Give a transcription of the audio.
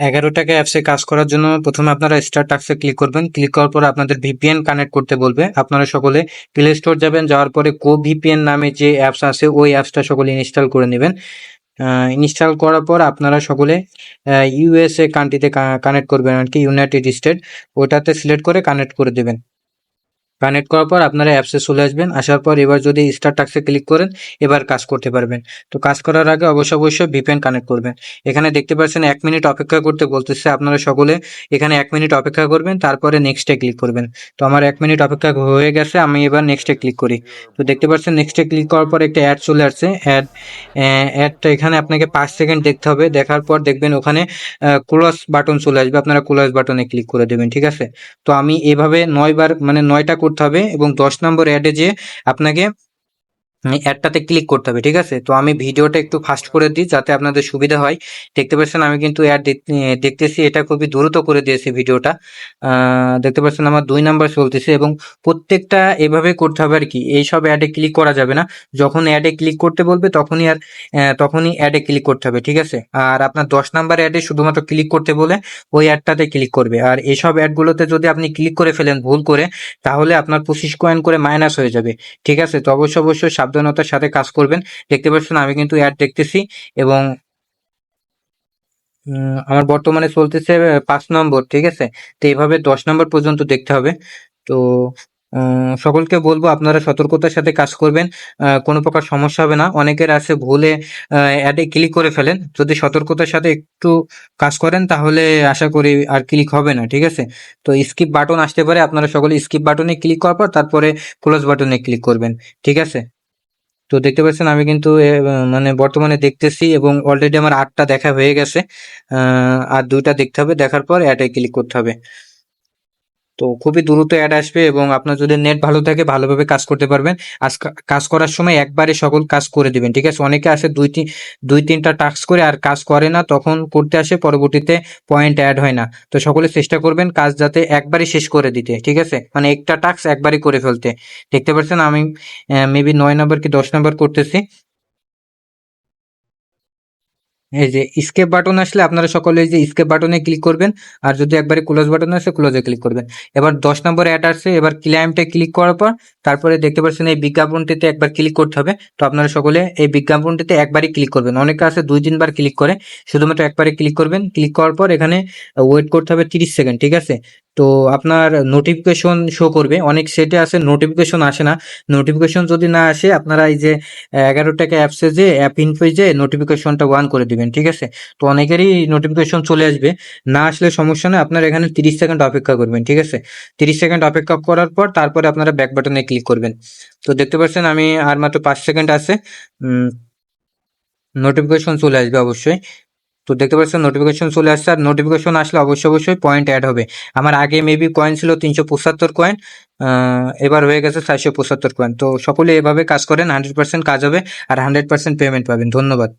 11 টাকা অ্যাপসে কাজ করার জন্য প্রথমে আপনারা স্টার্ট টাস্কে ক্লিক করবেন। ক্লিক করার পর আপনাদের ভিপিএন কানেক্ট করতে বলবে। আপনারা সকলে প্লে স্টোর যাবেন, যাওয়ার পরে কো ভিপিএন নামে যে অ্যাপস আছে ওই অ্যাপসটা সকলে ইনস্টল করে নেবেন। ইনস্টল করার পর আপনারা সকলে ইউএসএ কান্ট্রিতে কানেক্ট করবেন আর কি, ইউনাইটেড স্টেট, ওটাতে সিলেক্ট করে কানেক্ট করে দেবেন। কানেক্ট করার পর আপনারা অ্যাপসে চলে আসবেন। আসার পর এবার যদি স্টার্ট টাস্কে ক্লিক করেন এবার কাজ করতে পারবেন। তো কাজ করার আগে অবশ্যই ভিপিএন কানেক্ট করবেন। এখানে দেখতে পাচ্ছেন 1 মিনিট অপেক্ষা করতে বলতেছে। আপনারা সকলে এখানে 1 মিনিট অপেক্ষা করবেন, তারপরে নেক্সটে ক্লিক করবেন। তো আমার 1 মিনিট অপেক্ষা হয়ে গেছে, আমি এবার নেক্সটে ক্লিক করি। তো দেখতে পাচ্ছেন নেক্সটে ক্লিক করার পর একটা অ্যাড চলে আসছে। অ্যাডটা এখানে আপনাকে 5 সেকেন্ড দেখতে হবে। দেখার পর দেখবেন ওখানে ক্লোজ বাটন চলে আসবে, আপনারা ক্লোজ বাটনে ক্লিক করে দেবেন, ঠিক আছে। তো আমি এভাবে 9 বার মানে 9টা করতে হবে এবং 10 নম্বর অ্যাডে যেয়ে আপনাকে অ্যাডটাতে ক্লিক করতে হবে, ঠিক আছে। তো আমি ভিডিওটা একটু ফাস্ট করে দিই যাতে আপনাদের সুবিধা হয়। দেখতে পাচ্ছেন আমি কিন্তু অ্যাড দেখতেছি, এটা খুবই দ্রুত করে দিয়েছি ভিডিওটা। দেখতে পাচ্ছেন আমার 2 নাম্বার চলতেছে এবং প্রত্যেকটা এভাবে করতে হবে আর কি। এইসব অ্যাডে ক্লিক করা যাবে না। যখন অ্যাডে ক্লিক করতে বলবে তখনই অ্যাডে ক্লিক করতে হবে, ঠিক আছে। আর আপনার 10 নাম্বার অ্যাডে শুধুমাত্র ক্লিক করতে বলে ওই অ্যাডটাতে ক্লিক করবে। আর এইসব অ্যাডগুলোতে যদি আপনি ক্লিক করে ফেলেন ভুল করে, তাহলে আপনার 25 কয়েন করে মাইনাস হয়ে যাবে, ঠিক আছে। তো অবশ্যই সাবধানতার সাথে কাজ করবেন। দেখতে পাচ্ছেন আমি কিন্তু অ্যাড দেখতেছি এবং আমার বর্তমানে চলতেছে 5 নম্বর, ঠিক আছে। তো এইভাবে 10 নম্বর পর্যন্ত দেখতে হবে। তো সকলকে বলবো আপনারা সতর্কতার সাথে কাজ করবেন, কোনো প্রকার সমস্যা হবে না। অনেকের আছে ভুলে অ্যাডে ক্লিক করে ফেলেন। যদি সতর্কতার সাথে একটু কাজ করেন তাহলে আশা করি আর ক্লিক হবে না, ঠিক আছে। তো স্কিপ বাটন আসতে পারে, আপনারা সকলে স্কিপ বাটনে ক্লিক করার পর তারপরে ক্লোজ বাটনে ক্লিক করবেন, ঠিক আছে। তো দেখতে পাচ্ছেন আমি কিন্তু মানে বর্তমানে দেখতেছি এবং অলরেডি আমার 8টা দেখা হয়ে গেছে। আর 2টা দেখতে হবে, দেখার পর অ্যাডে ক্লিক করতে হবে। তো খুবই দ্রুত অ্যাড আসবে এবং আপনার যদি নেট ভালো থাকে ভালোভাবে কাজ করতে পারবেন। কাজ করার সময় একবারে সকল কাজ করে দিবেন, ঠিক আছে। অনেকে আসে 2-3টা টাস্ক করে আর কাজ করে না, তখন করতে আসে পরবর্তীতে পয়েন্ট অ্যাড হয় না। তো সকলে চেষ্টা করবেন কাজ যাতে একবারই শেষ করে দিতে, ঠিক আছে, মানে একটা টাস্ক একবারই করে ফেলতে। দেখতে পাচ্ছেন আমি মেবি 9 নাম্বার কি 10 নাম্বার করতেছি। এই যে স্কেপ বাটন আসলে আপনারা সকলে এই যে স্কেপ বাটনে ক্লিক করবেন, আর যদি একবারে ক্লোজ বাটন আসে ক্লোজে ক্লিক করবেন। এবার 10 নম্বর অ্যাড আসছে, এবার ক্লায়েন্টে ক্লিক করার পর তারপরে দেখতে পাচ্ছেন এই বিজ্ঞাপনটিতে একবার ক্লিক করতে হবে। তো আপনারা সকলে এই বিজ্ঞাপনটিতে একবারই ক্লিক করবেন। অনেকে আছে 2-3 বার ক্লিক করে, শুধুমাত্র একবারে ক্লিক করবেন। ক্লিক করার পর এখানে ওয়েট করতে হবে 30 সেকেন্ড, ঠিক আছে। তো আপনার নোটিফিকেশন শো করবে, অনেক সেটে আছে নোটিফিকেশন আসে না। নোটিফিকেশন যদি না আসে আপনারা এই যে 11 টাকা অ্যাপসে যে অ্যাপ ইনফোয় যে নোটিফিকেশনটা অন করে দিবেন, ঠিক আছে। তো অনেকেরই নোটিফিকেশন চলে আসবে, না আসলে সমস্যা নেই, আপনারা এখানে 30 সেকেন্ড অপেক্ষা করবেন, ঠিক আছে। 30 সেকেন্ড অপেক্ষা করার পর তারপরে আপনারা ব্যাক বাটনে ক্লিক করবেন। তো দেখতে পাচ্ছেন আমি আর মাত্র 5 সেকেন্ড আছে, নোটিফিকেশন চলে আসবে অবশ্যই। তো দেখতে পাচ্ছেন নোটিফিকেশন চলে আসছে, আর নোটিফিকেশন আসলে অবশ্যই পয়েন্ট অ্যাড হবে। আমার আগে মেবি কয়েন ছিল 375 কয়েন, এবার হয়ে গেছে 475 কয়েন। তো সকলে এভাবে কাজ করেন, 100% কাজ হবে আর 100% পেমেন্ট পাবেন। ধন্যবাদ।